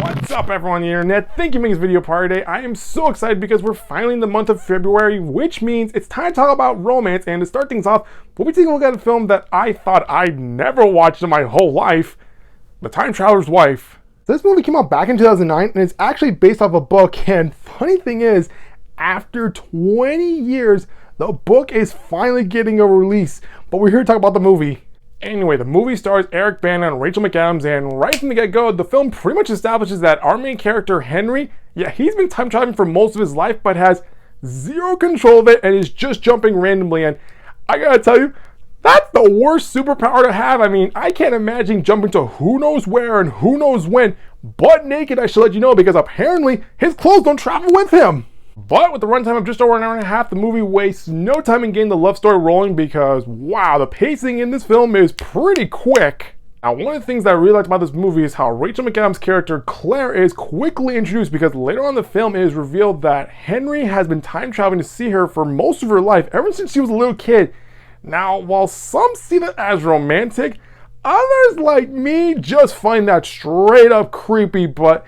What's up everyone on the internet? Thank you for making this video part today. I am so excited because we're finally in the month of February, which means it's time to talk about romance. And to start things off, we'll be taking a look at a film that I thought I'd never watched in my whole life, The Time Traveler's Wife. This movie came out back in 2009 and it's actually based off a book, and funny thing is, after 20 years, the book is finally getting a release, but we're here to talk about the movie. Anyway, the movie stars Eric Bana and Rachel McAdams, and right from the get-go, the film pretty much establishes that our main character, Henry, he's been time traveling for most of his life, but has zero control of it and is just jumping randomly. And I gotta tell you, that's the worst superpower to have. I mean, I can't imagine jumping to who knows where and who knows when, butt naked, I should let you know, because apparently his clothes don't travel with him. But with the runtime of just over an hour and a half, the movie wastes no time in getting the love story rolling because, wow, the pacing in this film is pretty quick. Now, one of the things that I really liked about this movie is how Rachel McAdams' character, Claire, is quickly introduced, because later on in the film it is revealed that Henry has been time traveling to see her for most of her life, ever since she was a little kid. Now, while some see that as romantic, others like me just find that straight up creepy, but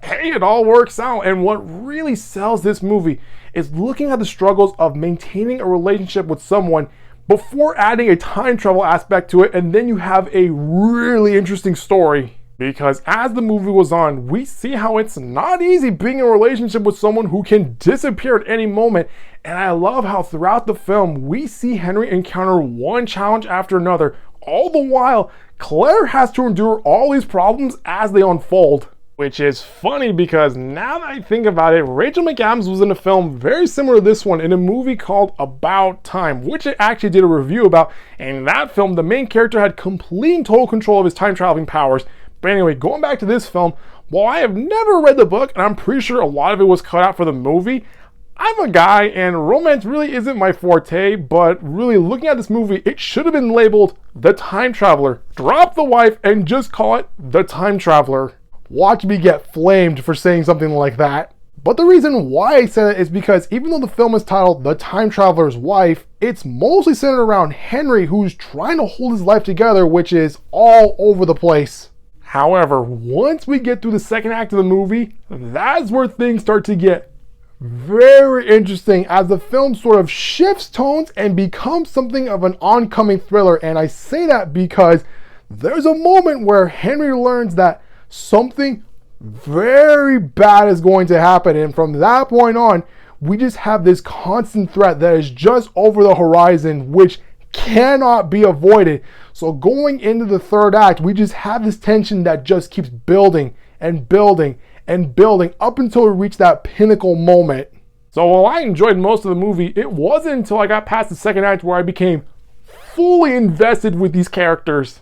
hey, it all works out. And what really sells this movie is looking at the struggles of maintaining a relationship with someone before adding a time travel aspect to it, and then you have a really interesting story. Because as the movie goes on, we see how it's not easy being in a relationship with someone who can disappear at any moment. And I love how throughout the film, we see Henry encounter one challenge after another. All the while, Claire has to endure all these problems as they unfold. Which is funny because now that I think about it, Rachel McAdams was in a film very similar to this one in a movie called About Time, which I actually did a review about. And in that film, the main character had complete and total control of his time traveling powers. But anyway, going back to this film, while I have never read the book, and I'm pretty sure a lot of it was cut out for the movie, I'm a guy and romance really isn't my forte, but really looking at this movie, it should have been labeled The Time Traveler. Drop the wife and just call it The Time Traveler. Watch me get flamed for saying something like that. But the reason why I said it is because even though the film is titled The Time Traveler's Wife, it's mostly centered around Henry, who's trying to hold his life together, which is all over the place. However, once we get through the second act of the movie, that's where things start to get very interesting as the film sort of shifts tones and becomes something of an oncoming thriller. And I say that because there's a moment where Henry learns that something very bad is going to happen, and from that point on, we just have this constant threat that is just over the horizon, which cannot be avoided. So going into the third act, we just have this tension that just keeps building and building and building up until we reach that pinnacle moment. So while I enjoyed most of the movie, it wasn't until I got past the second act where I became fully invested with these characters.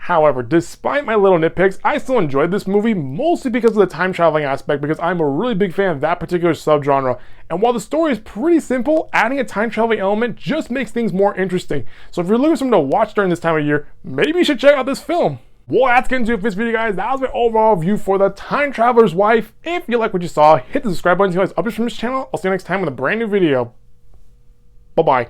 However, despite my little nitpicks, I still enjoyed this movie, mostly because of the time traveling aspect, because I'm a really big fan of that particular subgenre. And while the story is pretty simple, adding a time traveling element just makes things more interesting. So if you're looking for something to watch during this time of year, maybe you should check out this film. Well, that's getting to it for this video, guys. That was my overall view for The Time Traveler's Wife. If you like what you saw, hit the subscribe button to get updates from this channel. I'll see you next time with a brand new video. Bye-bye.